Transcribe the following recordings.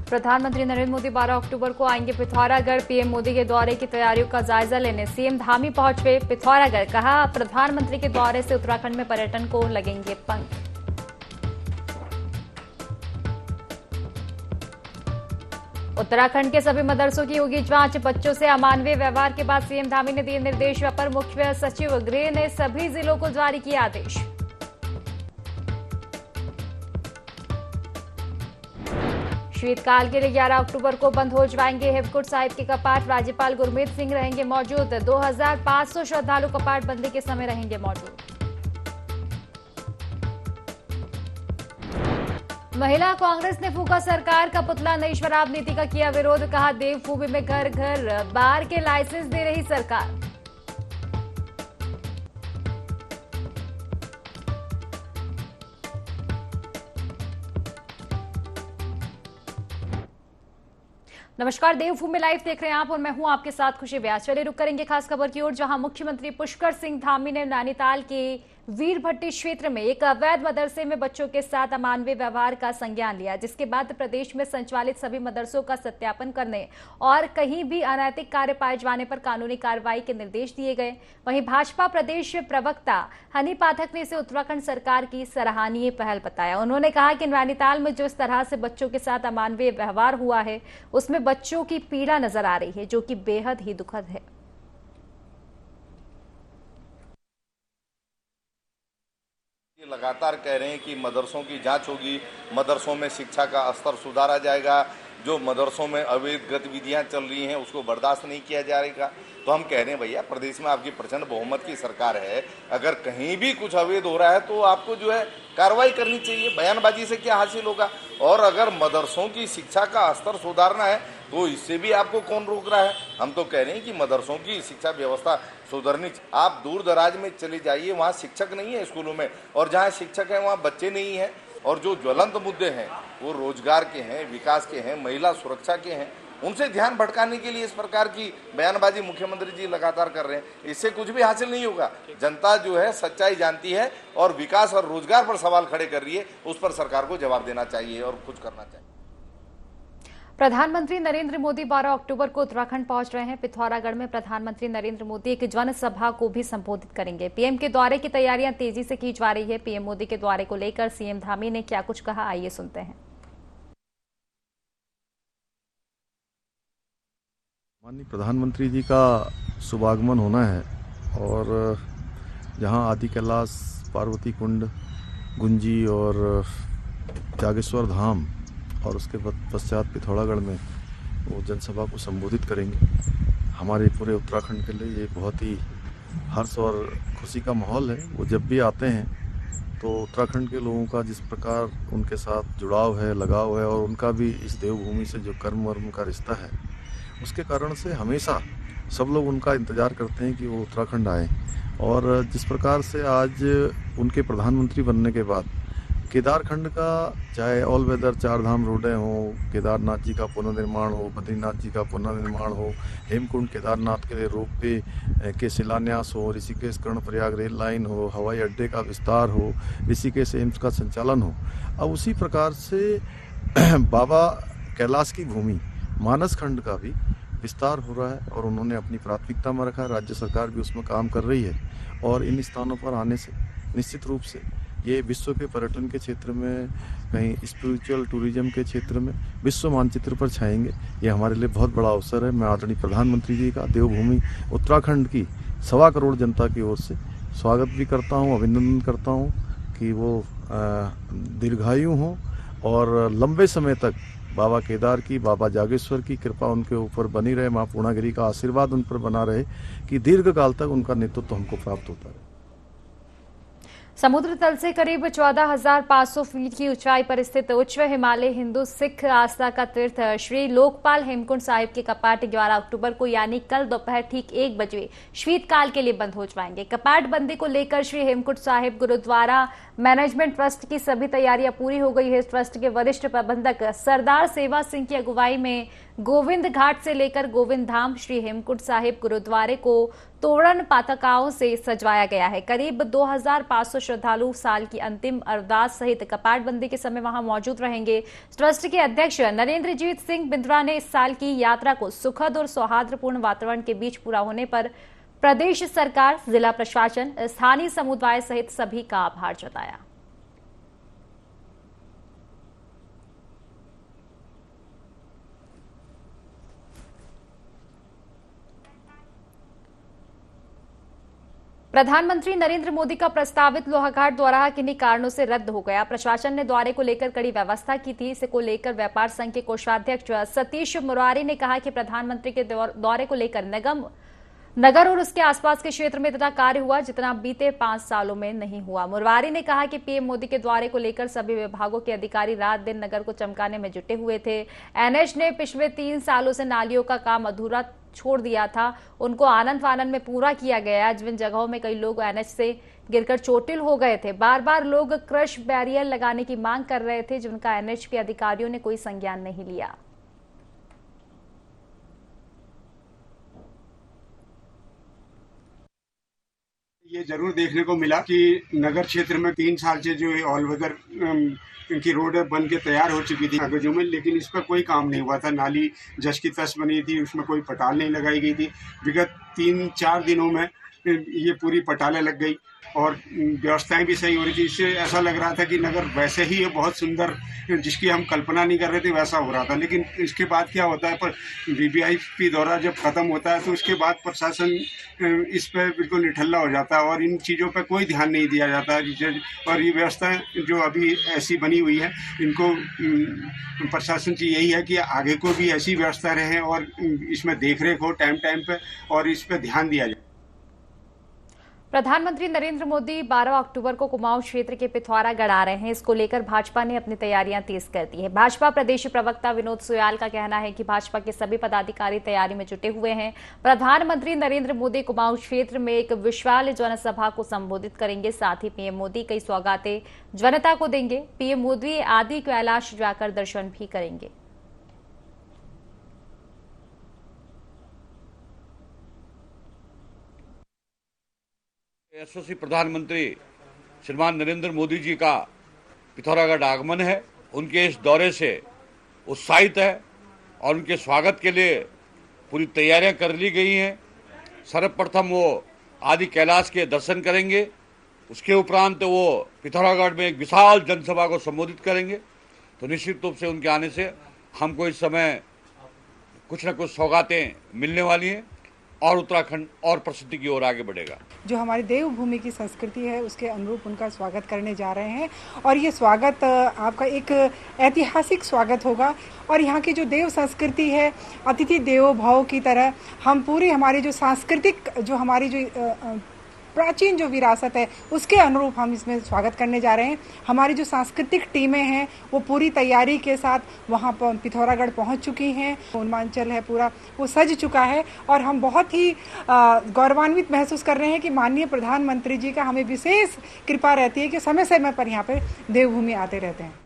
प्रधानमंत्री नरेंद्र मोदी 12 अक्टूबर को आएंगे पिथौरागढ़। पीएम मोदी के दौरे की तैयारियों का जायजा लेने सीएम धामी पहुंचे पिथौरागढ़। कहा, प्रधानमंत्री के दौरे से उत्तराखंड में पर्यटन को लगेंगे पंख। उत्तराखंड के सभी मदरसों की होगी जांच। बच्चों से अमानवीय व्यवहार के बाद सीएम धामी ने दिए निर्देश। अपर मुख्य सचिव गृह ने सभी जिलों को जारी किया आदेश। शीतकाल के लिए 11 अक्टूबर को बंद हो जाएंगे हेमकुंड साहिब के कपाट। राज्यपाल गुरमीत सिंह रहेंगे मौजूद। 2500 श्रद्धालु कपाट बंदी के समय रहेंगे मौजूद। महिला कांग्रेस ने फूका सरकार का पुतला। नई शराब नीति का किया विरोध। कहा, देवभूमि में घर घर बार के लाइसेंस दे रही सरकार। नमस्कार, देवभूमि लाइव देख रहे हैं आप और मैं हूं आपके साथ खुशी व्यास। चलिए रुक करेंगे खास खबर की ओर, जहां मुख्यमंत्री पुष्कर सिंह धामी ने नैनीताल के वीरभट्टी क्षेत्र में एक अवैध मदरसे में बच्चों के साथ अमानवीय व्यवहार का संज्ञान लिया, जिसके बाद प्रदेश में संचालित सभी मदरसों का सत्यापन करने और कहीं भी अनैतिक कार्य पाए जाने पर कानूनी कार्रवाई के निर्देश दिए गए। वहीं भाजपा प्रदेश प्रवक्ता हनी पाठक ने इसे उत्तराखंड सरकार की सराहनीय पहल बताया। उन्होंने कहा कि नैनीताल में जिस तरह से बच्चों के साथ अमानवीय व्यवहार हुआ है, उसमें बच्चों की पीड़ा नजर आ रही है, जो कि बेहद ही दुखद है। लगातार कह रहे हैं कि मदरसों की जांच होगी, मदरसों में शिक्षा का स्तर सुधारा जाएगा, जो मदरसों में अवैध गतिविधियां चल रही हैं उसको बर्दाश्त नहीं किया जाएगा। तो हम कह रहे हैं भैया, प्रदेश में आपकी प्रचंड बहुमत की सरकार है, अगर कहीं भी कुछ अवैध हो रहा है तो आपको जो है कार्रवाई करनी चाहिए। बयानबाजी से क्या हासिल होगा? और अगर मदरसों की शिक्षा का स्तर सुधारना है तो इससे भी आपको कौन रोक रहा है? हम तो कह रहे हैं कि मदरसों की शिक्षा व्यवस्था सुधरनी। आप दूर दराज में चले जाइए, वहाँ शिक्षक नहीं है स्कूलों में, और जहाँ शिक्षक है वहाँ बच्चे नहीं है। और जो ज्वलंत मुद्दे हैं वो रोजगार के हैं, विकास के हैं, महिला सुरक्षा के हैं, उनसे ध्यान भटकाने के लिए इस प्रकार की बयानबाजी मुख्यमंत्री जी लगातार कर रहे हैं। इससे कुछ भी हासिल नहीं होगा। जनता जो है सच्चाई जानती है और विकास और रोजगार पर सवाल खड़े कर रही है, उस पर सरकार को जवाब देना चाहिए और कुछ करना चाहिए। प्रधानमंत्री नरेंद्र मोदी 12 अक्टूबर को उत्तराखंड पहुंच रहे हैं। पिथौरागढ़ में प्रधानमंत्री नरेंद्र मोदी एक जनसभा को भी संबोधित करेंगे। पीएम के दौरे की तैयारियां तेजी से की जा रही है। पीएम मोदी के दौरे को लेकर सीएम धामी ने क्या कुछ कहा, आइए सुनते हैं। माननीय प्रधानमंत्री जी का शुभागमन होना है और जहां आदि कैलाश, पार्वती कुंड, गुंजी और जागेश्वर धाम और उसके पश्चात पिथौरागढ़ में वो जनसभा को संबोधित करेंगे। हमारे पूरे उत्तराखंड के लिए ये बहुत ही हर्ष और खुशी का माहौल है। वो जब भी आते हैं तो उत्तराखंड के लोगों का जिस प्रकार उनके साथ जुड़ाव है, लगाव है, और उनका भी इस देवभूमि से जो कर्म वर्म का रिश्ता है, उसके कारण से हमेशा सब लोग उनका इंतज़ार करते हैं कि वो उत्तराखंड आए। और जिस प्रकार से आज उनके प्रधानमंत्री बनने के बाद केदारखंड का, चाहे ऑल वेदर 4 धाम रोडें हों, केदारनाथ जी का पुनर्निर्माण हो, बद्रीनाथ जी का पुनर्निर्माण हो, हेमकुंड केदारनाथ के लिए रोपवे के शिलान्यास हो, ऋषिकेश कर्णप्रयाग रेल लाइन हो, हवाई अड्डे का विस्तार हो, ऋषिकेश एम्स का संचालन हो, अब उसी प्रकार से बाबा कैलाश की भूमि मानस खंड का भी विस्तार हो रहा है और उन्होंने अपनी प्राथमिकता में रखा है। राज्य सरकार भी उसमें काम कर रही है और इन स्थानों पर आने से निश्चित रूप से ये विश्व के पर्यटन के क्षेत्र में, कहीं स्पिरिचुअल टूरिज्म के क्षेत्र में विश्व मानचित्र पर छाएंगे। ये हमारे लिए बहुत बड़ा अवसर है। मैं आदरणीय प्रधानमंत्री जी का देवभूमि उत्तराखंड की 1.25 करोड़ जनता की ओर से स्वागत भी करता हूँ, अभिनंदन करता हूँ कि वो दीर्घायु हों और लंबे समय तक बाबा केदार की, बाबा जागेश्वर की कृपा उनके ऊपर बनी रहे, माँ पूर्णागिरी का आशीर्वाद उन पर बना रहे कि दीर्घ काल तक उनका नेतृत्व हमको प्राप्त होता रहे। समुद्र तल से करीब 14,500 फीट की ऊंचाई पर स्थित उच्च हिमालय हिंदू सिख आस्था का तीर्थ श्री लोकपाल हेमकुंड साहिब के कपाट 11 अक्टूबर को यानी कल दोपहर ठीक 1 बजे शीतकाल के लिए बंद हो जाएंगे। कपाट बंदी को लेकर श्री हेमकुंड साहिब गुरुद्वारा मैनेजमेंट ट्रस्ट की सभी तैयारियां पूरी हो गई है। ट्रस्ट के वरिष्ठ प्रबंधक सरदार सेवा सिंह की अगुवाई में गोविंद घाट से लेकर गोविंद धाम श्री हेमकुंड साहिब गुरुद्वारे को तोरण पताकाओं से सजवाया गया है। करीब 2500 श्रद्धालु साल की अंतिम अरदास सहित कपाटबंदी के समय वहां मौजूद रहेंगे। ट्रस्ट के अध्यक्ष नरेंद्रजीत सिंह बिंद्रा ने इस साल की यात्रा को सुखद और सौहार्दपूर्ण वातावरण के बीच पूरा होने पर प्रदेश सरकार, जिला प्रशासन, स्थानीय समुदाय सहित सभी का आभार जताया। प्रधानमंत्री नरेंद्र मोदी का प्रस्तावित लोहाघाट दौरा किन्हीं कारणों से रद्द हो गया। प्रशासन ने दौरे को लेकर कड़ी व्यवस्था की थी। इसे को लेकर व्यापार संघ के कोषाध्यक्ष सतीश मुरारी ने कहा कि प्रधानमंत्री के दौरे को लेकर नगर और उसके आसपास के क्षेत्र में इतना कार्य हुआ जितना बीते 5 सालों में नहीं हुआ। मुरारी ने कहा कि पीएम मोदी के दौरे को लेकर सभी विभागों के अधिकारी रात दिन नगर को चमकाने में जुटे हुए थे। एनएच ने पिछले 3 सालों से नालियों का काम अधूरा छोड़ दिया था, उनको आनंद फानंद में पूरा किया गया। जिन जगहों में कई लोग एनएच से गिरकर चोटिल हो गए थे, बार बार लोग क्रश बैरियर लगाने की मांग कर रहे थे, जिनका एनएच के अधिकारियों ने कोई संज्ञान नहीं लिया। ये जरूर देखने को मिला कि नगर क्षेत्र में 3 साल से जो ऑल वेदर इनकी रोड बन के तैयार हो चुकी थी कागजों में, लेकिन इस पर कोई काम नहीं हुआ था। नाली जस की तस बनी थी, उसमें कोई पटाल नहीं लगाई गई थी। विगत 3-4 दिनों में ये पूरी पटालें लग गई और व्यवस्थाएं भी सही हो रही थी। इससे ऐसा लग रहा था कि नगर वैसे ही बहुत सुंदर, जिसकी हम कल्पना नहीं कर रहे थे, वैसा हो रहा था। लेकिन इसके बाद क्या होता है, पर वीवीआईपी दौरा जब खत्म होता है तो उसके बाद प्रशासन इस पर बिल्कुल निठल्ला हो जाता है और इन चीज़ों पर कोई ध्यान नहीं दिया जाता। और ये व्यवस्थाएं जो अभी ऐसी बनी हुई है, इनको प्रशासन की यही है कि आगे को भी ऐसी व्यवस्था रहे और इसमें देखरेख हो टाइम टाइम पे और इस पर ध्यान दिया जाए। प्रधानमंत्री नरेंद्र मोदी 12 अक्टूबर को कुमाऊं क्षेत्र के पिथौरागढ़ आ रहे हैं। इसको लेकर भाजपा ने अपनी तैयारियां तेज कर दी है। भाजपा प्रदेश प्रवक्ता विनोद सुयाल का कहना है कि भाजपा के सभी पदाधिकारी तैयारी में जुटे हुए हैं। प्रधानमंत्री नरेंद्र मोदी कुमाऊं क्षेत्र में एक विशाल जनसभा को संबोधित करेंगे। साथ ही पीएम मोदी कई सौगातें जनता को देंगे। पीएम मोदी आदि कैलाश जाकर दर्शन भी करेंगे। यशस्वी प्रधानमंत्री श्रीमान नरेंद्र मोदी जी का पिथौरागढ़ आगमन है। उनके इस दौरे से उत्साहित है और उनके स्वागत के लिए पूरी तैयारियां कर ली गई हैं। सर्वप्रथम वो आदि कैलाश के दर्शन करेंगे, उसके उपरांत वो पिथौरागढ़ में एक विशाल जनसभा को संबोधित करेंगे। तो निश्चित रूप से उनके आने से हमको इस समय कुछ न कुछ सौगातें मिलने वाली हैं और उत्तराखंड और प्रसिद्धि की ओर आगे बढ़ेगा। जो हमारी देवभूमि की संस्कृति है उसके अनुरूप उनका स्वागत करने जा रहे हैं और ये स्वागत आपका एक ऐतिहासिक स्वागत होगा। और यहाँ की जो देव संस्कृति है, अतिथि देवो भव की तरह हम पूरी हमारी जो सांस्कृतिक, जो हमारी जो प्राचीन जो विरासत है उसके अनुरूप हम इसमें स्वागत करने जा रहे हैं। हमारी जो सांस्कृतिक टीमें हैं वो पूरी तैयारी के साथ वहाँ पर पिथौरागढ़ पहुँच चुकी हैं। पूर्वांचल है पूरा वो सज चुका है और हम बहुत ही गौरवान्वित महसूस कर रहे हैं कि माननीय प्रधानमंत्री जी का हमें विशेष कृपा रहती है कि समय समय पर यहाँ पर देवभूमि आते रहते हैं।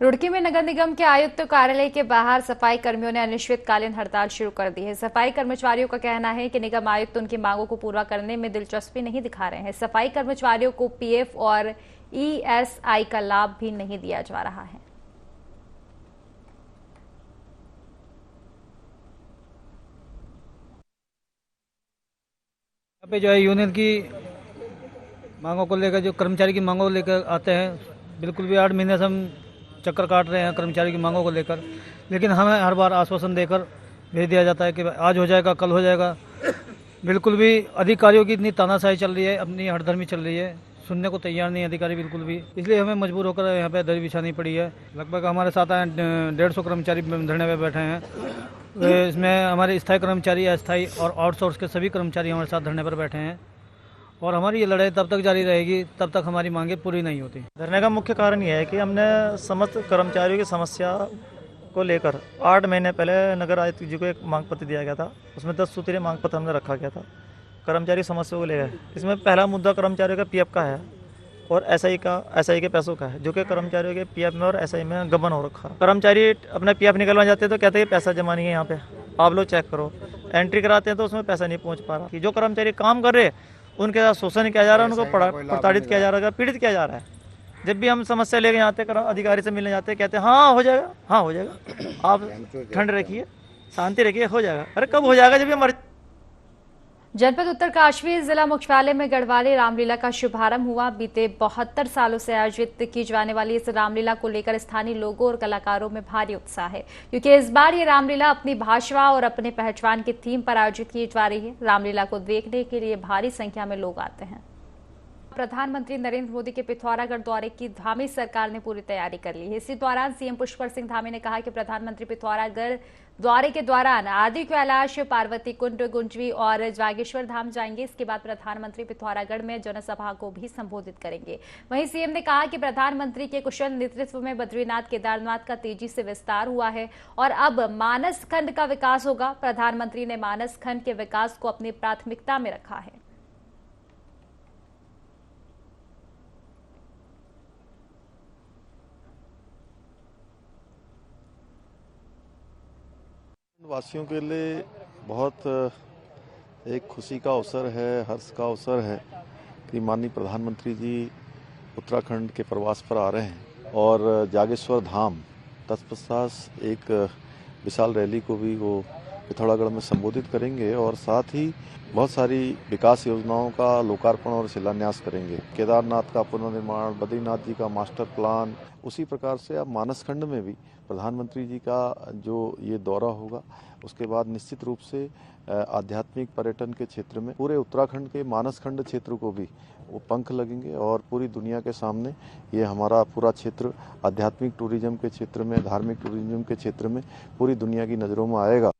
रुड़की में नगर निगम के आयुक्त कार्यालय के बाहर सफाई कर्मियों ने अनिश्चितकालीन हड़ताल शुरू कर दी है। सफाई कर्मचारियों का कहना है कि निगम आयुक्त उनकी मांगों को पूरा करने में दिलचस्पी नहीं दिखा रहे हैं। सफाई कर्मचारियों को पीएफ और ईएसआई का लाभ भी नहीं दिया जा रहा है। यहाँ पे जो है यूनियन की मांगों को लेकर, जो कर्मचारी की मांगों को लेकर आते हैं, बिल्कुल भी 8 महीने से हम चक्कर काट रहे हैं कर्मचारी की मांगों को लेकर, लेकिन हमें हर बार आश्वासन देकर भेज दिया जाता है कि आज हो जाएगा, कल हो जाएगा। बिल्कुल भी अधिकारियों की इतनी तानाशाही चल रही है, अपनी हठधर्मी चल रही है, सुनने को तैयार नहीं अधिकारी बिल्कुल भी। इसलिए हमें मजबूर होकर यहाँ पे दरी बिछानी पड़ी है। लगभग हमारे साथ 150 कर्मचारी धरने पे बैठे हैं। इसमें हमारे स्थायी कर्मचारी, अस्थायी और आउटसोर्स के सभी कर्मचारी हमारे साथ धरने पर बैठे हैं और हमारी ये लड़ाई तब तक जारी रहेगी तब तक हमारी मांगे पूरी नहीं होती। धरने का मुख्य कारण ये है कि हमने समस्त कर्मचारियों की समस्या को लेकर 8 महीने पहले नगर आयुक्त जी को एक मांग पत्र दिया गया था। उसमें 10 सूत्रीय मांग पत्र हमने रखा गया था कर्मचारी समस्याओं को लेकर। इसमें पहला मुद्दा कर्मचारियों का पीएफ का है। और एसआई के पैसों का है, जो कि कर्मचारियों के पीएफ में और एसआई में गबन हो रखा है। कर्मचारी अपना पीएफ निकलवा जाते हैं तो कहते हैं पैसा जमा नहीं है यहाँ पे, आप लोग चेक करो। एंट्री कराते हैं तो उसमें पैसा नहीं पहुँच पा रहा। कि जो कर्मचारी काम कर रहे उनके साथ शोषण किया जा रहा है, उनको प्रताड़ित किया जा रहा है, पीड़ित किया जा रहा है। जब भी हम समस्या लेके जाते हैं, अधिकारी से मिलने जाते हैं, कहते हैं हाँ हो जाएगा, हाँ हो जाएगा, आप ठंड रखिए, शांति रखिए, हो जाएगा। अरे कब हो जाएगा? जब ये हमारे जनपद उत्तरकाशी जिला मुख्यालय में गढ़वाली रामलीला का शुभारंभ हुआ। बीते 72 सालों से आयोजित की जाने वाली इस रामलीला को लेकर स्थानीय लोगों और कलाकारों में भारी उत्साह है, क्योंकि इस बार ये रामलीला अपनी भाषा और अपने पहचान की थीम पर आयोजित की जा रही है। रामलीला को देखने के लिए भारी संख्या में लोग आते हैं। प्रधानमंत्री नरेंद्र मोदी के पिथौरागढ़ दौरे की धामी सरकार ने पूरी तैयारी कर ली है। इसी दौरान सीएम पुष्कर सिंह धामी ने कहा कि प्रधानमंत्री पिथौरागढ़ दौरे के दौरान आदि कैलाश, पार्वती कुंड, गुंजवी और जागेश्वर धाम जाएंगे। इसके बाद प्रधानमंत्री पिथौरागढ़ में जनसभा को भी संबोधित करेंगे। वहीं सीएम ने कहा कि प्रधानमंत्री के कुशल नेतृत्व में बद्रीनाथ, केदारनाथ का तेजी से विस्तार हुआ है और अब मानस खंड का विकास होगा। प्रधानमंत्री ने मानस खंड के विकास को अपनी प्राथमिकता में रखा है। वासियों के लिए बहुत एक खुशी का अवसर है, हर्ष का अवसर है कि माननीय प्रधानमंत्री जी उत्तराखंड के प्रवास पर आ रहे हैं और जागेश्वर धाम तत्पश्चात एक विशाल रैली को भी वो पिथौरागढ़ में संबोधित करेंगे और साथ ही बहुत सारी विकास योजनाओं का लोकार्पण और शिलान्यास करेंगे। केदारनाथ का पुनर्निर्माण, बद्रीनाथ जी का मास्टर प्लान, उसी प्रकार से अब मानसखंड में भी प्रधानमंत्री जी का जो ये दौरा होगा उसके बाद निश्चित रूप से आध्यात्मिक पर्यटन के क्षेत्र में पूरे उत्तराखंड के मानसखंड क्षेत्र को भी वो पंख लगेंगे और पूरी दुनिया के सामने ये हमारा पूरा क्षेत्र आध्यात्मिक टूरिज्म के क्षेत्र में, धार्मिक टूरिज्म के क्षेत्र में पूरी दुनिया की नज़रों में आएगा।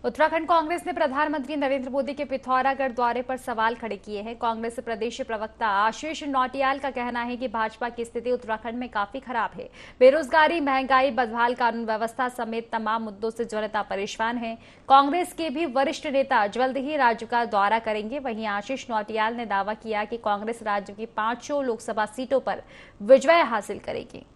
उत्तराखंड कांग्रेस ने प्रधानमंत्री नरेंद्र मोदी के पिथौरागढ़ दौरे पर सवाल खड़े किए हैं। कांग्रेस प्रदेश प्रवक्ता आशीष नौटियाल का कहना है कि भाजपा की स्थिति उत्तराखंड में काफी खराब है। बेरोजगारी, महंगाई, बदहाल कानून व्यवस्था समेत तमाम मुद्दों से जनता परेशान है। कांग्रेस के भी वरिष्ठ नेता जल्द ही राज्य का दौरा करेंगे। वहीं आशीष नौटियाल ने दावा किया कि कांग्रेस राज्य की 500 लोकसभा सीटों पर विजय हासिल करेगी।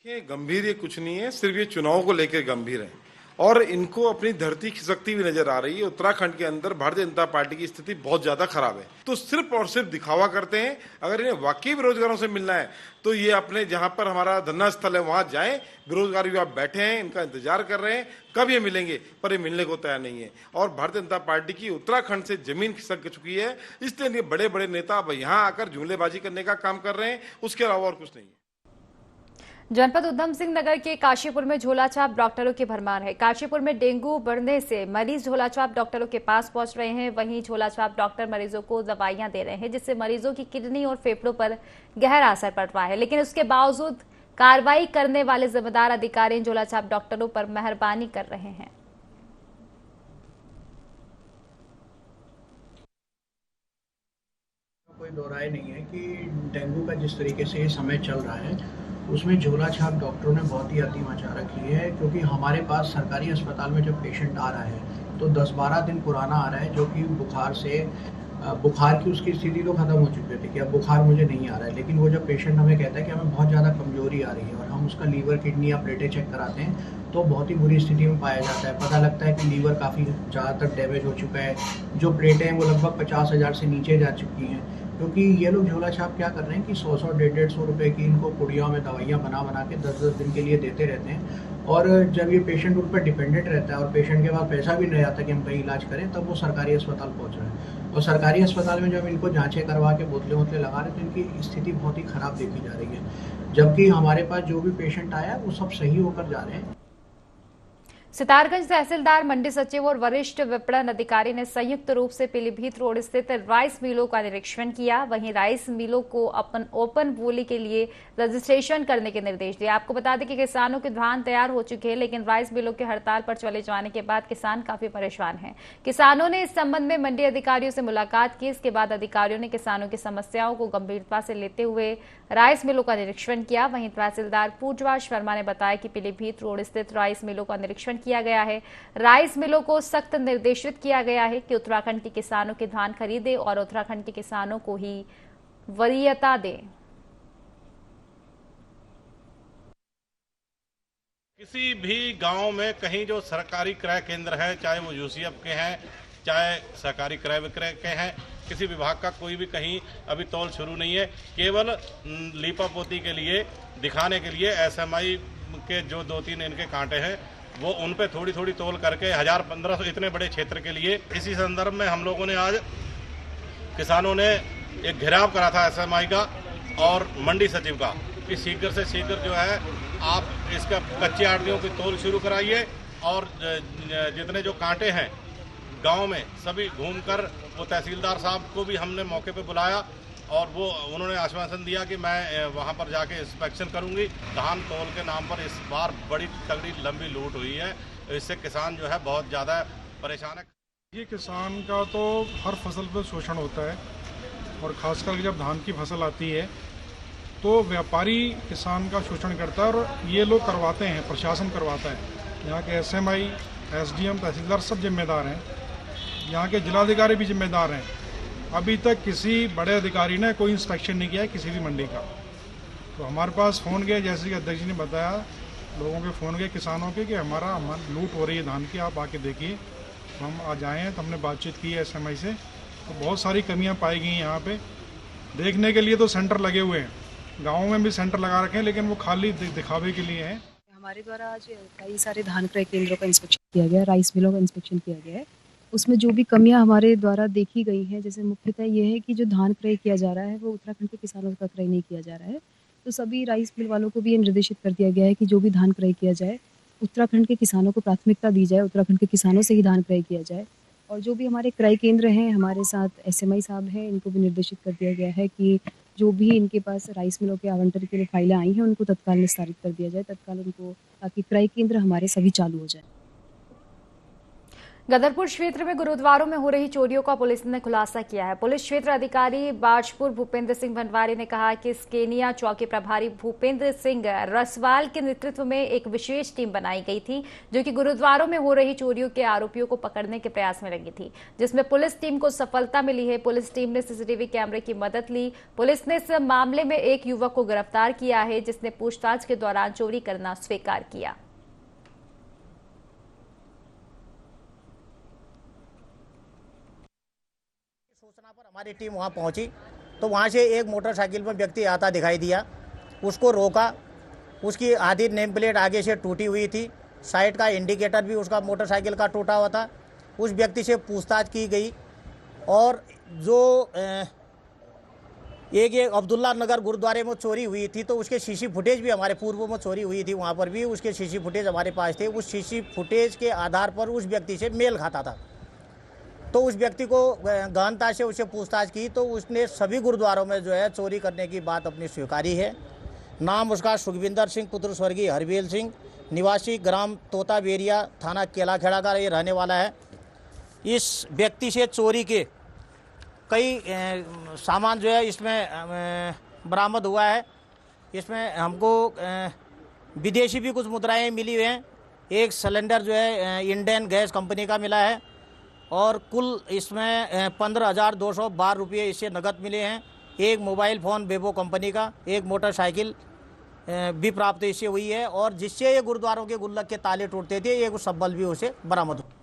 ये गंभीर ये कुछ नहीं है, सिर्फ ये चुनाव को लेकर गंभीर है और इनको अपनी धरती खिसकती हुई नजर आ रही है। उत्तराखंड के अंदर भारतीय जनता पार्टी की स्थिति बहुत ज्यादा खराब है, तो सिर्फ और सिर्फ दिखावा करते हैं। अगर इन्हें वाकई बेरोजगारों से मिलना है तो ये अपने जहां पर हमारा धरना स्थल है वहां जाएं। बेरोजगार युवा बैठे हैं, इनका इंतजार कर रहे हैं कब ये मिलेंगे, पर ये मिलने को तैयार नहीं है। और भारतीय जनता पार्टी की उत्तराखंड से जमीन खिसक चुकी है, इसलिए बड़े बड़े नेता अब यहाँ आकर जुमलेबाजी करने का काम कर रहे हैं, उसके अलावा और कुछ नहीं है। जनपद उधम सिंह नगर के काशीपुर में झोलाछाप डॉक्टरों की भरमार है। काशीपुर में डेंगू बढ़ने से मरीज झोलाछाप डॉक्टरों के पास पहुंच रहे हैं। वहीं झोलाछाप डॉक्टर मरीजों को दवाइयां दे रहे हैं, जिससे मरीजों की किडनी और फेफड़ों पर गहरा असर पड़ रहा है। लेकिन उसके बावजूद कार्रवाई करने वाले जिम्मेदार अधिकारी झोलाछाप डॉक्टरों पर मेहरबानी कर रहे हैं। कोई दो राय नहीं है कि डेंगू का जिस तरीके से ये समय चल रहा है उसमें झोलाछाप डॉक्टरों ने बहुत ही अति मचा रखी है। क्योंकि हमारे पास सरकारी अस्पताल में जब पेशेंट आ रहा है तो 10-12 दिन पुराना आ रहा है, जो कि बुखार की उसकी स्थिति तो खत्म हो चुकी थी कि अब बुखार मुझे नहीं आ रहा है। लेकिन वो जब पेशेंट हमें कहता है कि हमें बहुत ज़्यादा कमजोरी आ रही है और हम उसका लीवर, किडनी या प्लेटें चेक कराते हैं तो बहुत ही बुरी स्थिति में पाया जाता है। पता लगता है कि लीवर काफ़ी ज़्यादातर डैमेज हो चुका है, जो प्लेटें हैं वो लगभग 50,000 से नीचे जा चुकी हैं। क्योंकि ये लोग झोलाछाप क्या कर रहे हैं कि 100-100, 150-150 रुपये की इनको पुड़ियों में दवाइयाँ बना के 10-10 दिन के लिए देते रहते हैं। और जब ये पेशेंट उन पर डिपेंडेंट रहता है और पेशेंट के पास पैसा भी नहीं आता कि हम कहीं इलाज करें, तब वो सरकारी अस्पताल पहुँच रहे हैं। और सरकारी अस्पताल में जब इनको जाँचें करवा के बोतले वोतले लगा रहे तो इनकी स्थिति बहुत ही ख़राब देखी जा रही है। जबकि हमारे पास जो भी पेशेंट आया वो सब सही होकर जा रहे हैं। सितारगंज तहसीलदार, मंडी सचिव और वरिष्ठ विपणन अधिकारी ने संयुक्त रूप से पीलीभीत रोड स्थित राइस मिलों का निरीक्षण किया। वहीं राइस मिलों को ओपन बोली के लिए रजिस्ट्रेशन करने के निर्देश दिए। आपको बता दें कि किसानों के धान तैयार हो चुके हैं, लेकिन राइस मिलों के हड़ताल पर चले जाने के बाद किसान काफी परेशान हैं। किसानों ने इस संबंध में मंडी अधिकारियों से मुलाकात की। इसके बाद अधिकारियों ने किसानों की समस्याओं को गंभीरता से लेते हुए राइस मिलों का निरीक्षण किया। वहीं तहसीलदार पूजवा शर्मा ने बताया कि पीलीभीत रोड स्थित राइस मिलों का निरीक्षण किया गया है। राइस मिलों को सख्त निर्देशित किया गया है कि उत्तराखंड के किसानों के धान खरीदे और उत्तराखंड के किसानों को ही वरीयता दें। किसी भी गांव में कहीं जो सरकारी क्रय केंद्र है, चाहे वो यूसीएफ के हैं, चाहे सहकारी क्रय विक्रय के हैं, किसी विभाग का कोई भी कहीं अभी तौल शुरू नहीं है। केवल लीपापोती के लिए, दिखाने के लिए एसएमआई के जो 2-3 इनके कांटे हैं वो उन पे थोड़ी थोड़ी तौल करके 1000-1500 इतने बड़े क्षेत्र के लिए। इसी संदर्भ में हम लोगों ने आज किसानों ने एक घेराव करा था एसएमआई का और मंडी सचिव का कि शीघ्र से शीघ्र जो है आप इसका कच्चे आड़तियों की तौल शुरू कराइए और जितने जो कांटे हैं गांव में सभी घूमकर, वो तहसीलदार साहब को भी हमने मौके पे बुलाया और वो उन्होंने आश्वासन दिया कि मैं वहां पर जाके इंस्पेक्शन करूंगी। धान तौल के नाम पर इस बार बड़ी तगड़ी लंबी लूट हुई है, इससे किसान जो है बहुत ज़्यादा परेशान है। ये किसान का तो हर फसल पर शोषण होता है और ख़ासकर जब धान की फसल आती है तो व्यापारी किसान का शोषण करता है और ये लोग करवाते हैं, प्रशासन करवाता है। यहाँ के एसएमआई, एसडीएम, तहसीलदार सब जिम्मेदार हैं, यहाँ के जिलाधिकारी भी जिम्मेदार हैं। अभी तक किसी बड़े अधिकारी ने कोई इंस्पेक्शन नहीं किया है किसी भी मंडी का। तो हमारे पास फ़ोन गए, जैसे कि अध्यक्ष जी ने बताया, लोगों के फ़ोन गए किसानों के कि हमारा लूट हो रही है धान की, आप आके देखिए। तो हम आज आए हैं, तो हमने बातचीत की है एसएमआई से, तो बहुत सारी कमियाँ पाई गई यहाँ पे। देखने के लिए तो सेंटर लगे हुए हैं, गाँव में भी सेंटर लगा रखे हैं, लेकिन वो खाली दिखावे के लिए हैं। हमारे द्वारा आज कई सारे धान क्रय केंद्रों का इंस्पेक्शन किया गया, राइस मिलों का इंस्पेक्शन किया गया है। उसमें जो भी कमियां हमारे द्वारा देखी गई हैं, जैसे मुख्यतः ये है कि जो धान क्रय किया जा रहा है वो उत्तराखंड के किसानों का क्रय नहीं किया जा रहा है। तो सभी राइस मिल वालों को भी ये निर्देशित कर दिया गया है कि जो भी धान क्रय किया जाए उत्तराखंड के किसानों को प्राथमिकता दी जाए, उत्तराखंड के किसानों से ही धान क्रय किया जाए। और जो भी हमारे क्रय केंद्र हैं, हमारे साथ एसएमआई साहब हैं, इनको भी निर्देशित कर दिया गया है कि जो भी इनके पास राइस मिलों के आवंटन के लिए फाइलें आई हैं उनको तत्काल निस्तारित कर दिया जाए, तत्काल उनको, ताकि क्रय केंद्र हमारे सभी चालू हो जाए। गदरपुर क्षेत्र में गुरुद्वारों में हो रही चोरियों का पुलिस ने खुलासा किया है। पुलिस क्षेत्र अधिकारी बाजपुर भूपेंद्र सिंह भंडवारी ने कहा कि स्केनिया चौकी प्रभारी भूपेंद्र सिंह रसवाल के नेतृत्व में एक विशेष टीम बनाई गई थी जो कि गुरुद्वारों में हो रही चोरियों के आरोपियों को पकड़ने के प्रयास में लगी थी, जिसमें पुलिस टीम को सफलता मिली है। पुलिस टीम ने सीसीटीवी कैमरे की मदद ली। पुलिस ने इस मामले में एक युवक को गिरफ्तार किया है जिसने पूछताछ के दौरान चोरी करना स्वीकार किया। हमारी टीम वहां पहुंची तो वहां से एक मोटरसाइकिल में व्यक्ति आता दिखाई दिया, उसको रोका। उसकी आधी नेम प्लेट आगे से टूटी हुई थी, साइड का इंडिकेटर भी उसका मोटरसाइकिल का टूटा हुआ था। उस व्यक्ति से पूछताछ की गई और जो एक अब्दुल्ला नगर गुरुद्वारे में चोरी हुई थी तो उसके सीसी फुटेज भी हमारे पूर्व में चोरी हुई थी, वहाँ पर भी उसके सीसी फुटेज हमारे पास थे। उस सीसी फुटेज के आधार पर उस व्यक्ति से मेल खाता था, तो उस व्यक्ति को गहनता से उससे पूछताछ की तो उसने सभी गुरुद्वारों में जो है चोरी करने की बात अपनी स्वीकारी है। नाम उसका सुखविंदर सिंह पुत्र स्वर्गीय हरबील सिंह, निवासी ग्राम तोता बेरिया, थाना केलाखेड़ा का ये रहने वाला है। इस व्यक्ति से चोरी के कई सामान जो है इसमें बरामद हुआ है। इसमें हमको विदेशी भी कुछ मुद्राएं मिली हुई हैं। एक सिलेंडर जो है इंडियन गैस कंपनी का मिला है और कुल इसमें 15,212 रुपये इससे नकद मिले हैं। एक मोबाइल फ़ोन वीवो कंपनी का, एक मोटरसाइकिल भी प्राप्त इससे हुई है और जिससे ये गुरुद्वारों के गुल्लक के ताले टूटते थे, एक सब्बल भी उसे बरामद हुआ।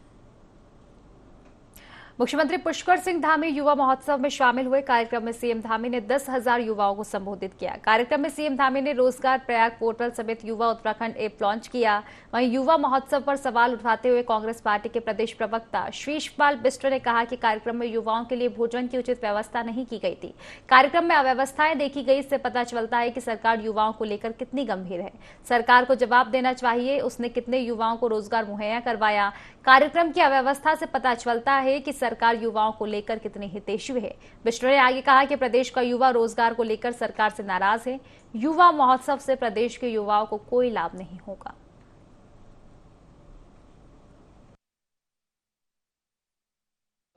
मुख्यमंत्री पुष्कर सिंह धामी युवा महोत्सव में शामिल हुए। कार्यक्रम में सीएम धामी ने 10,000 युवाओं को संबोधित किया। कार्यक्रम में सीएम धामी ने रोजगार प्रयाग पोर्टल समेत युवा उत्तराखंड ऐप लॉन्च किया। वहीं युवा महोत्सव पर सवाल उठाते हुए कांग्रेस पार्टी के प्रदेश प्रवक्ता शीशपाल बिष्ट ने कहा कि कार्यक्रम में युवाओं के लिए भोजन की उचित व्यवस्था नहीं की गई थी। कार्यक्रम में अव्यवस्थाएं देखी गई। इससे पता चलता है कि सरकार युवाओं को लेकर कितनी गंभीर है। सरकार को जवाब देना चाहिए, उसने कितने युवाओं को रोजगार मुहैया करवाया। कार्यक्रम की अव्यवस्था से पता चलता है कि सरकार युवाओं को लेकर कितनी हितैषी है। बिष्ट ने आगे कहा कि प्रदेश का युवा रोजगार को लेकर सरकार से नाराज है। युवा महोत्सव से प्रदेश के युवाओं को कोई लाभ नहीं होगा।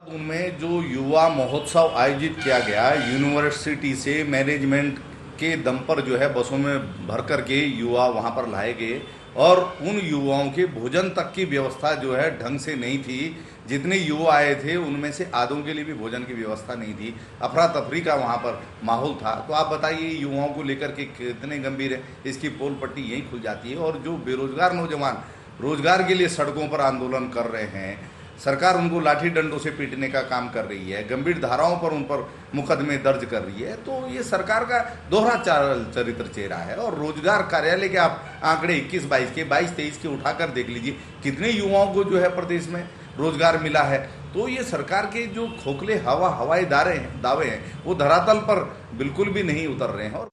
में जो युवा महोत्सव आयोजित किया गया, यूनिवर्सिटी से मैनेजमेंट के दम पर जो है बसों में भर करके युवा वहां पर लाए गए और उन युवाओं के भोजन तक की व्यवस्था जो है ढंग से नहीं थी। जितने युवा आए थे उनमें से आधों के लिए भी भोजन की व्यवस्था नहीं थी, अफरा तफरी का वहाँ पर माहौल था। तो आप बताइए युवाओं को लेकर के कितने गंभीर है, इसकी पोल पट्टी यहीं खुल जाती है। और जो बेरोजगार नौजवान रोजगार के लिए सड़कों पर आंदोलन कर रहे हैं, सरकार उनको लाठी डंडों से पीटने का काम कर रही है, गंभीर धाराओं पर उन पर मुकदमे दर्ज कर रही है। तो ये सरकार का दोहरा चरित्र चेहरा है। और रोजगार कार्यालय के आप आंकड़े 21-22 के 22-23 के उठाकर देख लीजिए, कितने युवाओं को जो है प्रदेश में रोजगार मिला है। तो ये सरकार के जो खोखले हवाई दावे हैं वो धरातल पर बिल्कुल भी नहीं उतर रहे हैं। और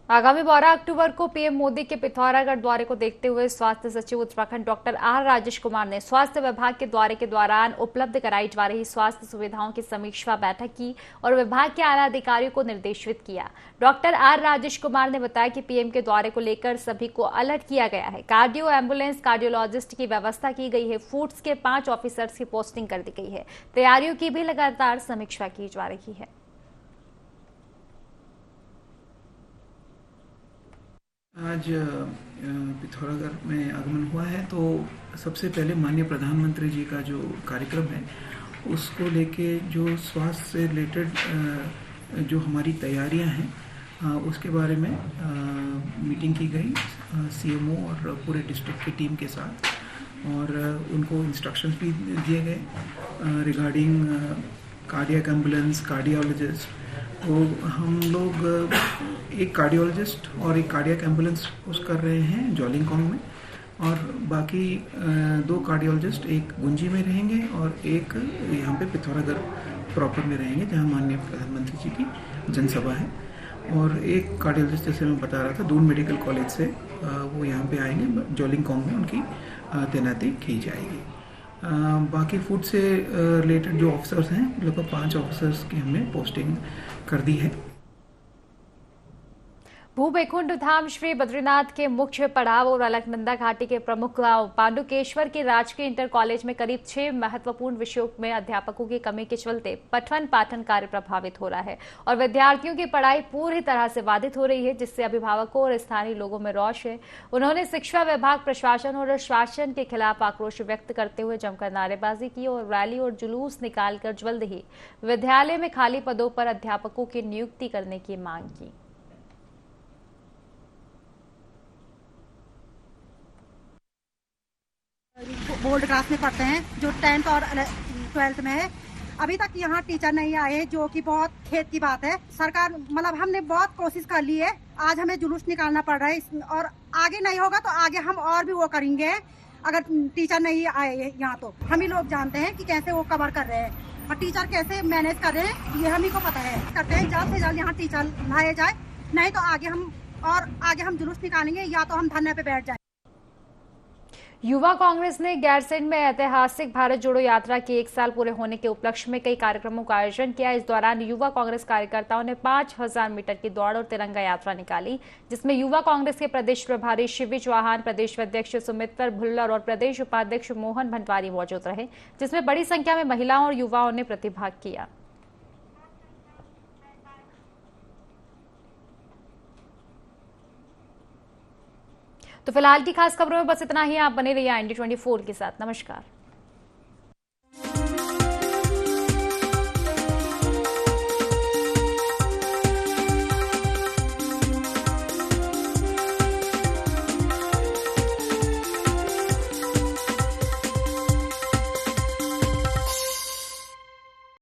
आगामी 12 अक्टूबर को पीएम मोदी के पिथौरागढ़ दौरे को देखते हुए स्वास्थ्य सचिव उत्तराखंड डॉक्टर आर राजेश कुमार ने स्वास्थ्य विभाग के दौरे के दौरान उपलब्ध कराई जा रही स्वास्थ्य सुविधाओं की समीक्षा बैठक की और विभाग के आला अधिकारियों को निर्देशित किया। डॉक्टर आर राजेश कुमार ने बताया कि पीएम के दौरे को लेकर सभी को अलर्ट किया गया है। कार्डियो एम्बुलेंस, कार्डियोलॉजिस्ट की व्यवस्था की गई है। फूड्स के 5 ऑफिसर्स की पोस्टिंग कर दी गई है। तैयारियों की भी लगातार समीक्षा की जा रही है। आज पिथौरागढ़ में आगमन हुआ है, तो सबसे पहले माननीय प्रधानमंत्री जी का जो कार्यक्रम है उसको लेके जो स्वास्थ्य से रिलेटेड जो हमारी तैयारियां हैं उसके बारे में मीटिंग की गई सीएमओ और पूरे डिस्ट्रिक्ट की टीम के साथ, और उनको इंस्ट्रक्शंस भी दिए गए रिगार्डिंग कार्डियक एम्बुलेंस, कार्डियोलॉजिस्ट। तो हम लोग एक कार्डियोलॉजिस्ट और एक कार्डियक एम्बुलेंस पुश कर रहे हैं जोलिंगकोंग में, और बाकी 2 कार्डियोलॉजिस्ट एक गुंजी में रहेंगे और एक यहाँ पे पिथौरागढ़ प्रॉपर में रहेंगे जहाँ माननीय प्रधानमंत्री जी की जनसभा है। और एक कार्डियोलॉजिस्ट, जैसे मैं बता रहा था, दून मेडिकल कॉलेज से वो यहाँ पे आएंगे, जोलिंगकोंग में उनकी तैनाती की जाएगी। बाकी फूड से रिलेटेड जो ऑफिसर्स हैं लगभग 5 ऑफिसर्स की हमने पोस्टिंग कर दी है। भूबैकुंठ धाम श्री बद्रीनाथ के मुख्य पड़ाव और अलकनंदा घाटी के प्रमुख गांव पांडुकेश्वर के राजकीय इंटर कॉलेज में करीब 6 महत्वपूर्ण विषयों में अध्यापकों की कमी के चलते पठन पाठन कार्य प्रभावित हो रहा है और विद्यार्थियों की पढ़ाई पूरी तरह से बाधित हो रही है, जिससे अभिभावकों और स्थानीय लोगों में रोष है। उन्होंने शिक्षा विभाग, प्रशासन और शासन के खिलाफ आक्रोश व्यक्त करते हुए जमकर नारेबाजी की और रैली और जुलूस निकालकर जल्द ही विद्यालय में खाली पदों पर अध्यापकों की नियुक्ति करने की मांग की। बोर्ड क्लास में पढ़ते हैं जो 10th और 12th में है। अभी तक यहाँ टीचर नहीं आए, जो कि बहुत खेद की बात है। सरकार मतलब हमने बहुत कोशिश कर ली है, आज हमें जुलूस निकालना पड़ रहा है और आगे नहीं होगा तो आगे हम और भी वो करेंगे। अगर टीचर नहीं आए यहाँ तो हम ही लोग जानते हैं कि कैसे वो कवर कर रहे हैं और टीचर कैसे मैनेज कर रहे हैं, ये हम ही को पता है। करते हैं जल्द से जल्द यहाँ टीचर लाए जाए, नहीं तो आगे हम जुलूस निकालेंगे या तो हम धरने पे बैठ जाए। युवा कांग्रेस ने गैरसैंण में ऐतिहासिक भारत जोड़ो यात्रा के 1 साल पूरे होने के उपलक्ष्य में कई कार्यक्रमों का आयोजन किया। इस दौरान युवा कांग्रेस कार्यकर्ताओं ने 5000 मीटर की दौड़ और तिरंगा यात्रा निकाली, जिसमें युवा कांग्रेस के प्रदेश प्रभारी शिवी चौहान, प्रदेश अध्यक्ष सुमित्र भुल्लर और प्रदेश उपाध्यक्ष मोहन भंटवारी मौजूद रहे, जिसमें बड़ी संख्या में महिलाओं और युवाओं ने प्रतिभाग किया। तो फिलहाल की खास खबरों में बस इतना ही। आप बने रहिए IND24 के साथ। नमस्कार।